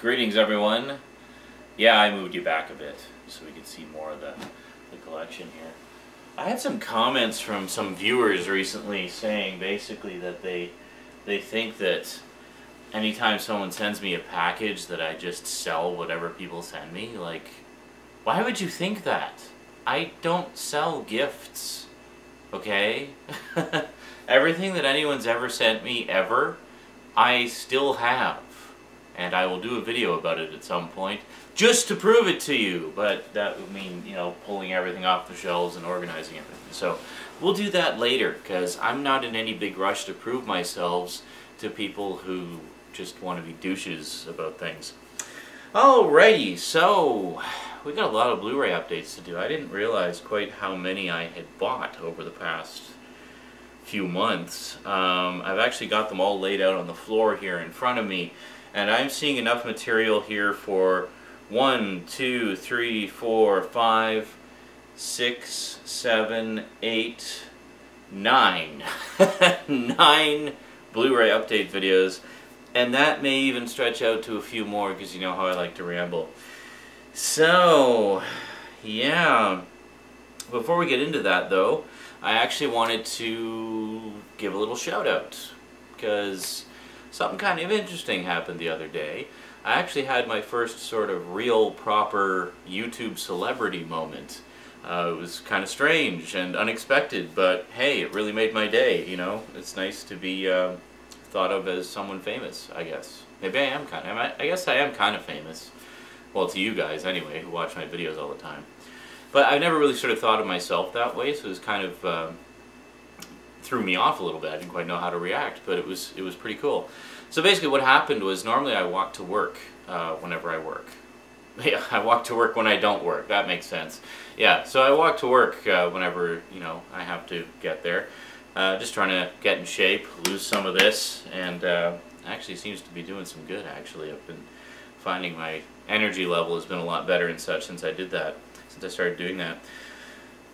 Greetings, everyone. Yeah, I moved you back a bit so we could see more of the collection here. I had some comments from some viewers recently saying basically that they think that anytime someone sends me a package that I just sell whatever people send me. Like, why would you think that? I don't sell gifts, okay? Everything that anyone's ever sent me, ever, I still have. And I will do a video about it at some point, just to prove it to you. But that would mean, you know, pulling everything off the shelves and organizing everything. So we'll do that later, because I'm not in any big rush to prove myself to people who just want to be douches about things. Alrighty, so we got a lot of Blu-ray updates to do. I didn't realize quite how many I had bought over the past few months. I've actually got them all laid out on the floor here in front of me. And I'm seeing enough material here for 1, 2, 3, 4, 5, 6, 7, 8, 9. 9 Blu-ray update videos. And that may even stretch out to a few more because you know how I like to ramble. So, yeah. Before we get into that though, I actually wanted to give a little shout out. Because something kind of interesting happened the other day. I actually had my first sort of real, proper YouTube celebrity moment. It was kind of strange and unexpected, but hey, it really made my day, you know? It's nice to be thought of as someone famous, I guess. Maybe I am kind of, I guess I am kind of famous. Well, to you guys anyway, who watch my videos all the time. But I've never really sort of thought of myself that way, so it was kind of threw me off a little bit. I didn't quite know how to react, but it was pretty cool. So basically what happened was normally I walk to work whenever I work. Yeah, I walk to work when I don't work. That makes sense. Yeah, so I walk to work whenever, you know, I have to get there. Just trying to get in shape, lose some of this, and actually seems to be doing some good, actually. I've been finding my energy level has been a lot better and such since I did that, since I started doing that.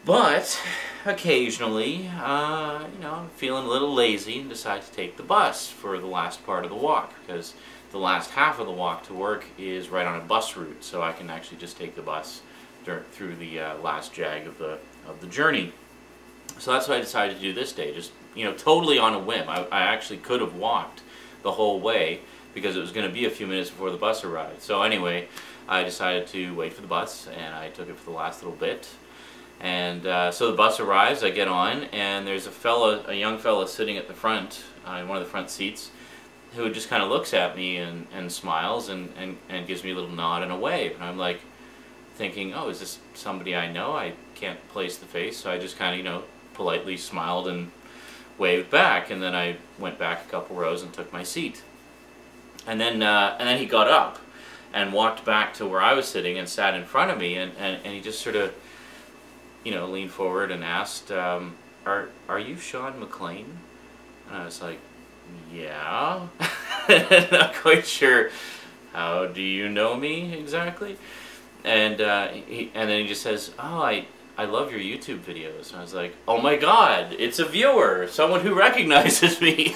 But occasionally, you know, I'm feeling a little lazy and decide to take the bus for the last part of the walk, because the last half of the walk to work is right on a bus route, so I can actually just take the bus through the last jag of the journey. So that's what I decided to do this day, just, you know, totally on a whim. I actually could have walked the whole way because it was going to be a few minutes before the bus arrived. So anyway, I decided to wait for the bus, and I took it for the last little bit. And so the bus arrives, I get on, and there's a young fella sitting at the front, in one of the front seats, who just kind of looks at me and smiles and gives me a little nod and a wave. And I'm like thinking, oh, is this somebody I know? I can't place the face, so I just kind of, you know, politely smiled and waved back. And then I went back a couple rows and took my seat. And then he got up and walked back to where I was sitting and sat in front of me, and he just sort of, you know, leaned forward and asked, are you Sean McLean? And I was like, yeah. Not quite sure, how do you know me exactly? And then he just says, oh, I love your YouTube videos. And I was like, oh my god, it's a viewer, someone who recognizes me.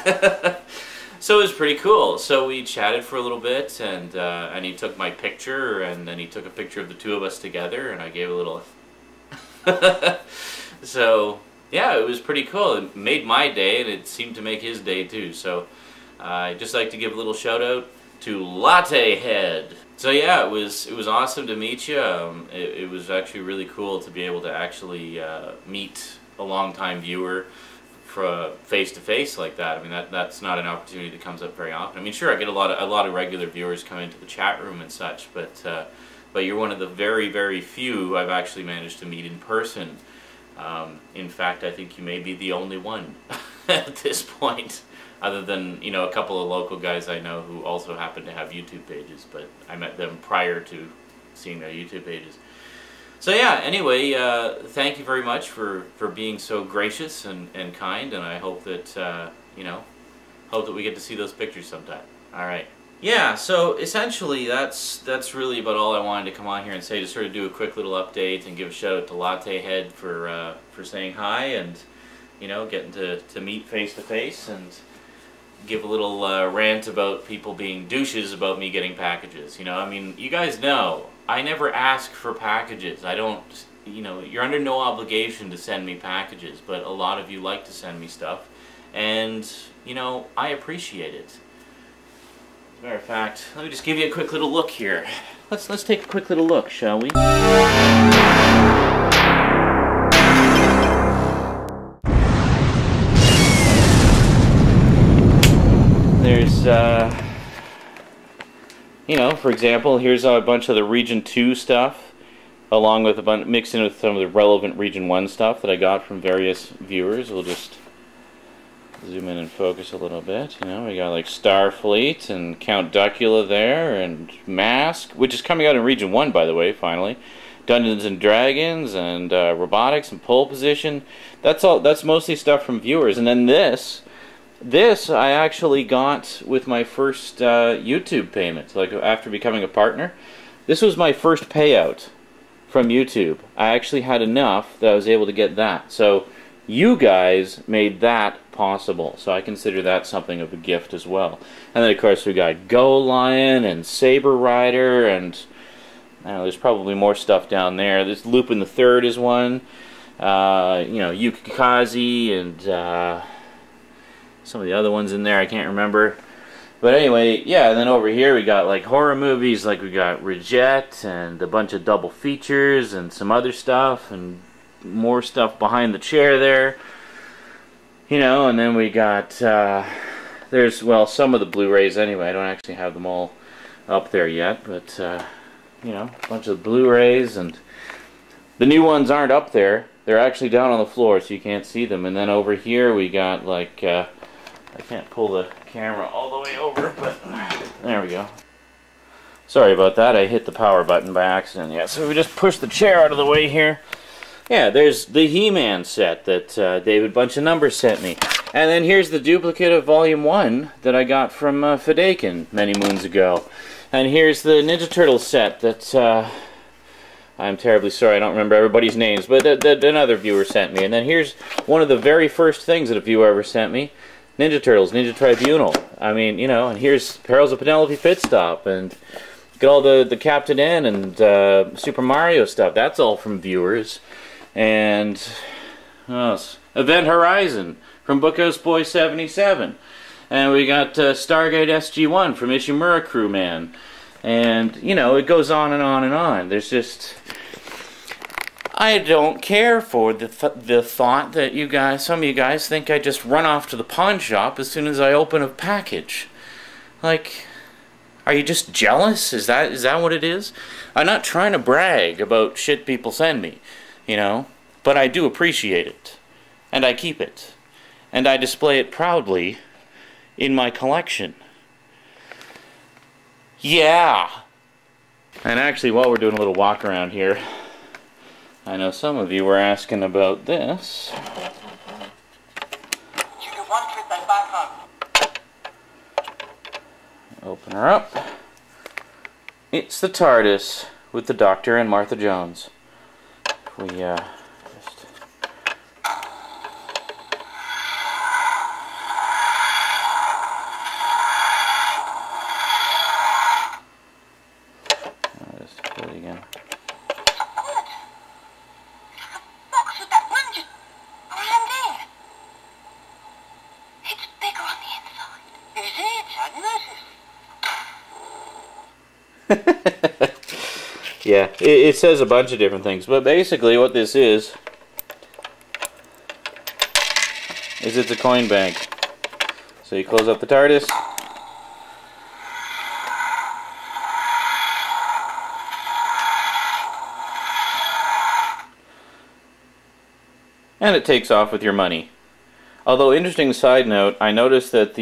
So it was pretty cool. So we chatted for a little bit, and he took my picture, and then he took a picture of the two of us together, and I gave a little so yeah, it was pretty cool. It made my day, and it seemed to make his day too. So I'd just like to give a little shout out to Latte Head. So yeah, it was awesome to meet you. It was actually really cool to be able to actually meet a longtime viewer face to face like that. I mean, that's not an opportunity that comes up very often. I mean, sure, I get a lot of regular viewers come into the chat room and such, but you're one of the very, very few I've actually managed to meet in person. In fact, I think you may be the only one at this point, other than, you know, a couple of local guys I know who also happen to have YouTube pages, but I met them prior to seeing their YouTube pages. So yeah, anyway, thank you very much for being so gracious and kind, and I hope that, you know, hope that we get to see those pictures sometime. Alright. Yeah, so essentially that's really about all I wanted to come on here and say, to sort of do a quick little update and give a shout out to Latte Head for saying hi, and, you know, getting to meet face to face, and give a little rant about people being douches about me getting packages. You know, I mean, you guys know, I never ask for packages. I don't, you know, you're under no obligation to send me packages, but a lot of you like to send me stuff, and, you know, I appreciate it. As a matter of fact, let me just give you a quick little look here. Let's take a quick little look, shall we? There's, you know, for example, here's a bunch of the Region 2 stuff, along with a bunch, mixed in with some of the relevant Region 1 stuff that I got from various viewers. We'll just zoom in and focus a little bit. You know, we got like Starfleet and Count Duckula there, and Mask, which is coming out in Region 1, by the way, finally. Dungeons and Dragons, and Robotics, and Pole Position. That's all. That's mostly stuff from viewers. And then this I actually got with my first YouTube payment, like after becoming a partner. This was my first payout from YouTube. I actually had enough that I was able to get that. So you guys made that possible. So I consider that something of a gift as well. And then of course we got Go Lion and Saber Rider, and I don't know, there's probably more stuff down there. This Lupin the Third is one. You know, Yukikaze and some of the other ones in there, I can't remember. But anyway, yeah, and then over here we got like horror movies, like we got Reject and a bunch of double features and some other stuff and more stuff behind the chair there. You know, and then we got, there's, well, some of the Blu-rays anyway. I don't actually have them all up there yet, but, you know, a bunch of Blu-rays, and the new ones aren't up there. They're actually down on the floor, so you can't see them. And then over here we got like, I can't pull the camera all the way over, but there we go. Sorry about that, I hit the power button by accident. Yeah, so we just push the chair out of the way here. Yeah, there's the He-Man set that David Bunch of Numbers sent me. And then here's the duplicate of Volume 1 that I got from Fidakin many moons ago. And here's the Ninja Turtles set that, I'm terribly sorry, I don't remember everybody's names, but that another viewer sent me. And then here's one of the very first things that a viewer ever sent me. Ninja Turtles, Ninja Tribunal. I mean, you know, and here's Perils of Penelope Pitstop, and get all the Captain N and Super Mario stuff. That's all from viewers. And what else? Event Horizon from Bookhouse Boy 77. And we got Stargate SG-1 from Ishimura Crewman. And, you know, it goes on and on and on. There's just, I don't care for the thought that you guys, some of you guys think I just run off to the pawn shop as soon as I open a package. Like, are you just jealous? Is that what it is? I'm not trying to brag about shit people send me, you know, but I do appreciate it, and I keep it, and I display it proudly in my collection. Yeah! And actually, while we're doing a little walk around here, I know some of you were asking about this. Open her up. It's the Tardis with the Doctor and Martha Jones. If we just... I'll just put it again. Yeah, it says a bunch of different things, but basically what this is it's a coin bank. So you close up the Tardis, and it takes off with your money. Although, interesting side note, I noticed that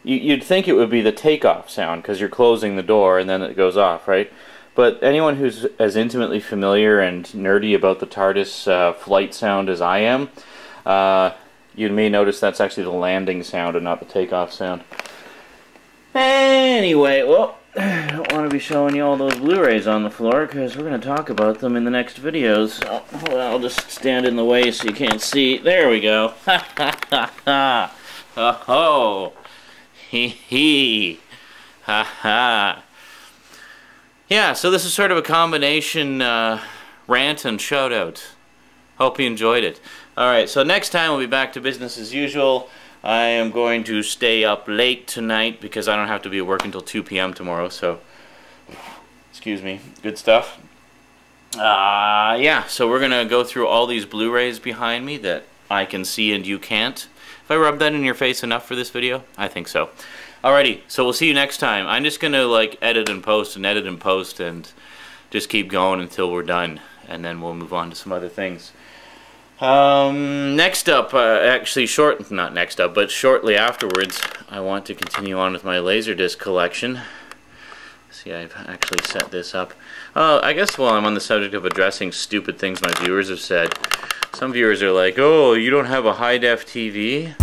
you'd think it would be the takeoff sound because you're closing the door and then it goes off, right? But anyone who's as intimately familiar and nerdy about the TARDIS flight sound as I am, you may notice that's actually the landing sound and not the takeoff sound. Anyway, well, I don't want to be showing you all those Blu-rays on the floor because we're going to talk about them in the next videos. So, well, I'll just stand in the way so you can't see. There we go. Ha ha ha ha. Oh-ho. Hee hee. Ha ha. Yeah, so this is sort of a combination rant and shout out. Hope you enjoyed it. Alright, so next time we'll be back to business as usual. I am going to stay up late tonight because I don't have to be at work until 2 p.m. tomorrow, so excuse me, good stuff. Yeah, so we're gonna go through all these Blu-rays behind me that I can see and you can't. If I rub that in your face enough for this video? I think so. Alrighty, so we'll see you next time. I'm just gonna like edit and post and just keep going until we're done, and then we'll move on to some other things. Next up, actually not next up, but shortly afterwards, I want to continue on with my Laserdisc collection. See, I've actually set this up. I guess while I'm on the subject of addressing stupid things my viewers have said, some viewers are like, oh, you don't have a high-def TV?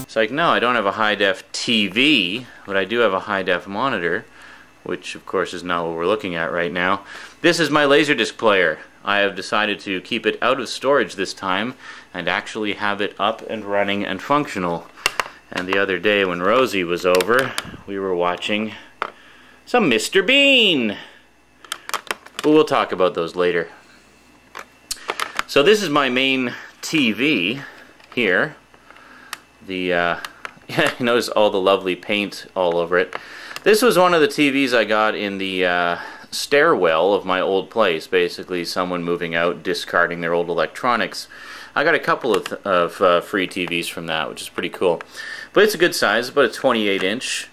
It's like, no, I don't have a high-def TV, but I do have a high-def monitor, which of course is not what we're looking at right now. This is my Laserdisc player. I have decided to keep it out of storage this time and actually have it up and running and functional. And the other day when Rosie was over, we were watching some Mr. Bean. But we'll talk about those later. So this is my main TV here. Yeah, notice all the lovely paint all over it. This was one of the TVs I got in the stairwell of my old place. Basically, someone moving out, discarding their old electronics. I got a couple of free TVs from that, which is pretty cool. But it's a good size, about a 28-inch.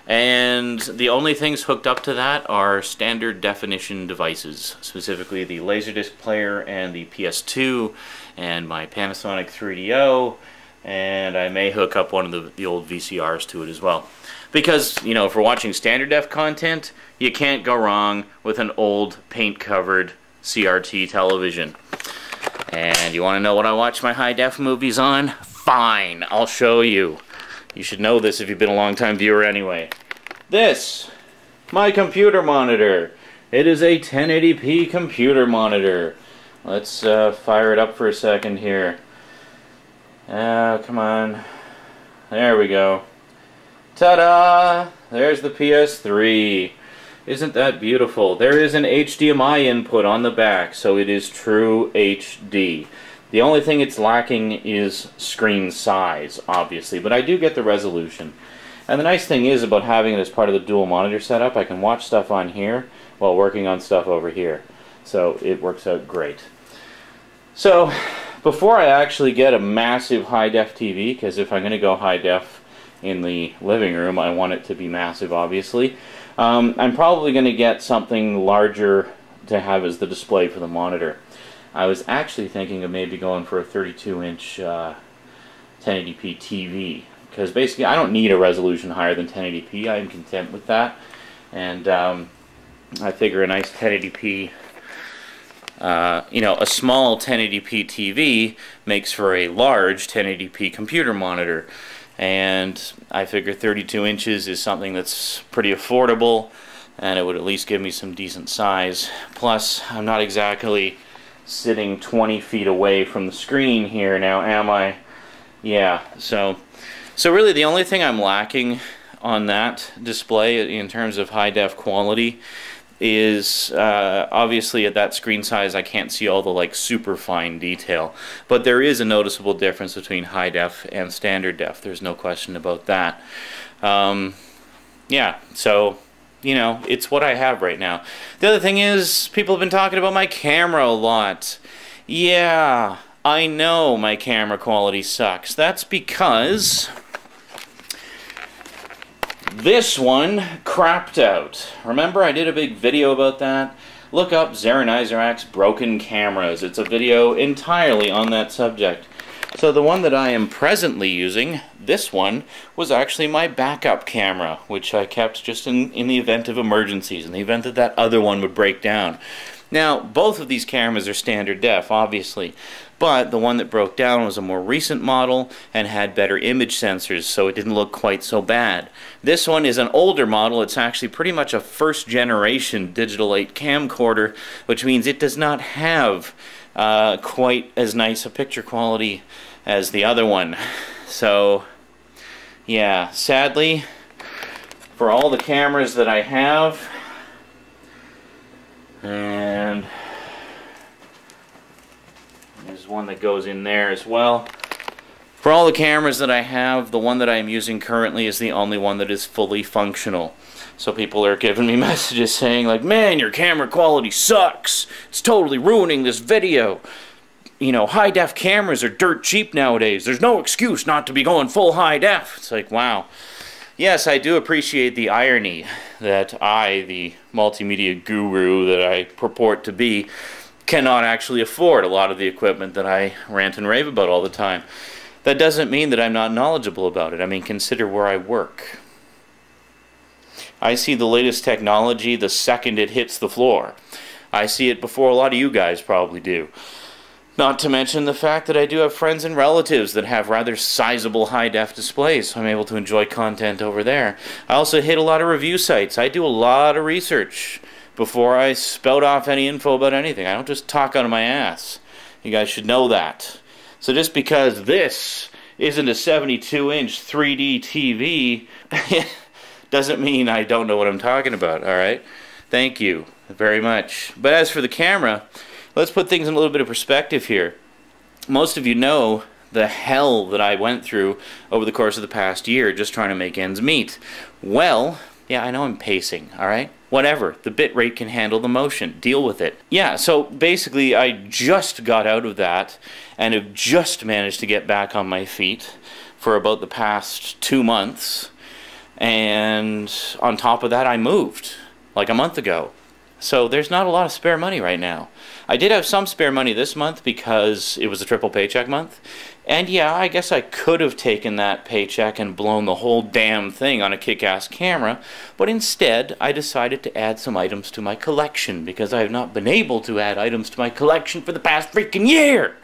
And the only things hooked up to that are standard definition devices, specifically the Laserdisc player and the PS2 and my Panasonic 3DO. And I may hook up one of the old VCRs to it as well. Because, you know, if we're watching standard def content, you can't go wrong with an old paint-covered CRT television. And you want to know what I watch my high-def movies on? Fine, I'll show you. You should know this if you've been a long-time viewer anyway. This, my computer monitor. It is a 1080p computer monitor. Let's fire it up for a second here. Come on. There we go. Ta-da! There's the PS3. Isn't that beautiful? There is an HDMI input on the back, so it is true HD. The only thing it's lacking is screen size, obviously, but I do get the resolution. And the nice thing is about having it as part of the dual monitor setup, I can watch stuff on here while working on stuff over here. So it works out great. So, before I actually get a massive high-def TV, because if I'm going to go high-def in the living room, I want it to be massive, obviously, I'm probably going to get something larger to have as the display for the monitor. I was actually thinking of maybe going for a 32-inch 1080p TV, because basically I don't need a resolution higher than 1080p. I'm content with that, and I figure a nice 1080p you know, a small 1080p TV makes for a large 1080p computer monitor, and I figure 32 inches is something that's pretty affordable, and it would at least give me some decent size. Plus, I'm not exactly sitting 20 feet away from the screen here now, am I? Yeah, so really the only thing I'm lacking on that display in terms of high-def quality is obviously at that screen size I can't see all the like super fine detail, but there is a noticeable difference between high def and standard def. There's no question about that. Yeah, so you know, it's what I have right now. The other thing is, people have been talking about my camera a lot. Yeah, I know my camera quality sucks. That's because this one crapped out. Remember I did a big video about that? Look up Zaranizerac's broken cameras. It's a video entirely on that subject. So the one that I am presently using, this one, was actually my backup camera, which I kept just in the event of emergencies, in the event that that other one would break down. Now, both of these cameras are standard def, obviously, but the one that broke down was a more recent model and had better image sensors, so it didn't look quite so bad. This one is an older model. It's actually pretty much a first generation digital 8 camcorder, which means it does not have quite as nice a picture quality as the other one. So, yeah, sadly, for all the cameras that I have, and there's one that goes in there as well. For all the cameras that I have, the one that I am using currently is the only one that is fully functional. So people are giving me messages saying like, man, your camera quality sucks. It's totally ruining this video. You know, high-def cameras are dirt cheap nowadays. There's no excuse not to be going full high-def. It's like, wow. Yes, I do appreciate the irony that I, the multimedia guru that I purport to be, cannot actually afford a lot of the equipment that I rant and rave about all the time. That doesn't mean that I'm not knowledgeable about it. I mean, consider where I work. I see the latest technology the second it hits the floor. I see it before a lot of you guys probably do. Not to mention the fact that I do have friends and relatives that have rather sizable high-def displays, so I'm able to enjoy content over there. I also hit a lot of review sites. I do a lot of research before I spout off any info about anything. I don't just talk out of my ass. You guys should know that. So just because this isn't a 72-inch 3D TV doesn't mean I don't know what I'm talking about, alright? Thank you very much. But as for the camera, let's put things in a little bit of perspective here. Most of you know the hell that I went through over the course of the past year just trying to make ends meet. Well, yeah, I know I'm pacing, alright? Whatever. The bitrate can handle the motion. Deal with it. Yeah, so basically I just got out of that and have just managed to get back on my feet for about the past 2 months. And on top of that, I moved like a month ago. So there's not a lot of spare money right now. I did have some spare money this month because it was a triple paycheck month. And yeah, I guess I could have taken that paycheck and blown the whole damn thing on a kick-ass camera, but instead I decided to add some items to my collection because I have not been able to add items to my collection for the past freaking year.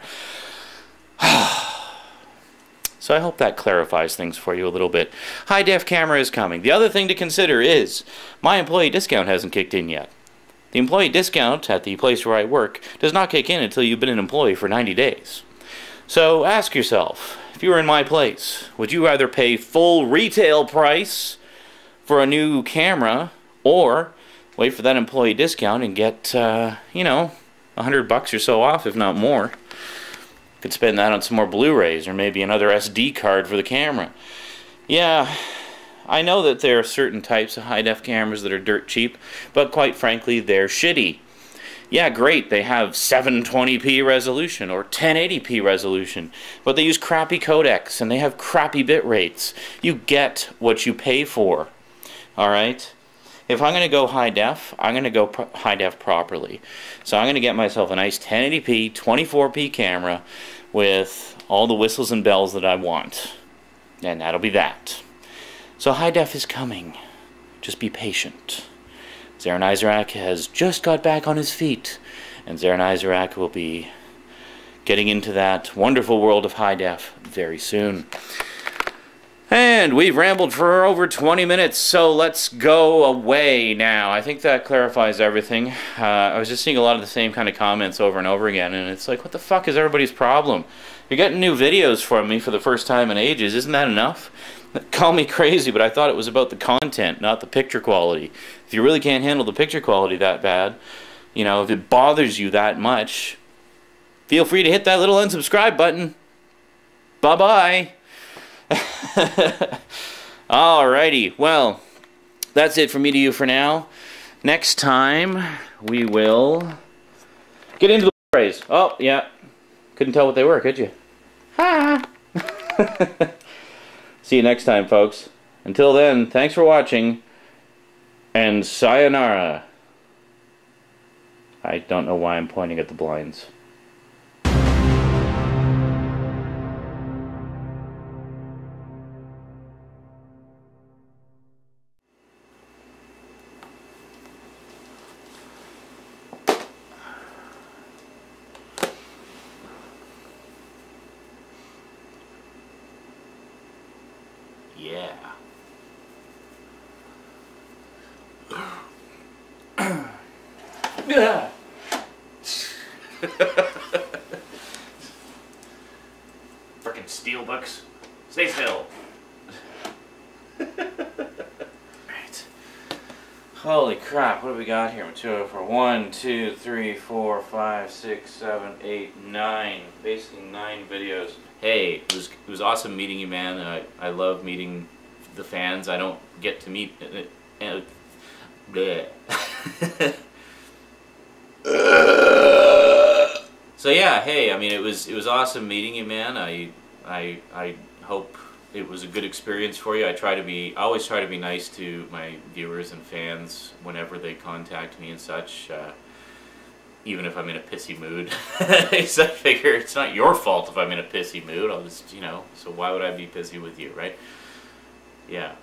So I hope that clarifies things for you a little bit. High-def camera is coming. The other thing to consider is my employee discount hasn't kicked in yet. The employee discount at the place where I work does not kick in until you've been an employee for 90 days. So ask yourself, if you were in my place, would you rather pay full retail price for a new camera or wait for that employee discount and get, you know, $100 or so off, if not more? Could spend that on some more Blu-rays or maybe another SD card for the camera. Yeah, I know that there are certain types of high-def cameras that are dirt cheap, but quite frankly, they're shitty. Yeah, great, they have 720p resolution or 1080p resolution, but they use crappy codecs and they have crappy bit rates. You get what you pay for, alright? If I'm going to go high-def, I'm going to go high-def properly. So I'm going to get myself a nice 1080p, 24p camera with all the whistles and bells that I want. And that'll be that. So high-def is coming. Just be patient. Zaran Izarak has just got back on his feet, and Zaran Izarak will be getting into that wonderful world of high-def very soon. And we've rambled for over 20 minutes, so let's go away now. I think that clarifies everything. I was just seeing a lot of the same kind of comments over and over again, and it's like, what the fuck is everybody's problem? You're getting new videos from me for the first time in ages. Isn't that enough? Call me crazy, but I thought it was about the content, not the picture quality. If you really can't handle the picture quality that bad, you know, if it bothers you that much, feel free to hit that little unsubscribe button. Bye-bye. Alrighty, well, that's it from me to you for now. Next time, we will get into the Blu-rays. Oh, yeah. Couldn't tell what they were, could you? Ha! See you next time, folks. Until then, thanks for watching, and sayonara. I don't know why I'm pointing at the blinds. Yeah. Frickin' steelbooks. Stay still. Right. Holy crap, what do we got here? Material for 1, 2, 3, 4, 5, 6, 7, 8, 9. Basically 9 videos. Hey, it was awesome meeting you, man. I love meeting the fans. I don't get to meet... So yeah, hey, I mean, it was awesome meeting you, man. I hope it was a good experience for you. I always try to be nice to my viewers and fans whenever they contact me and such, even if I'm in a pissy mood. So I figure it's not your fault if I'm in a pissy mood. I'll just, you know, so why would I be pissy with you, right? Yeah.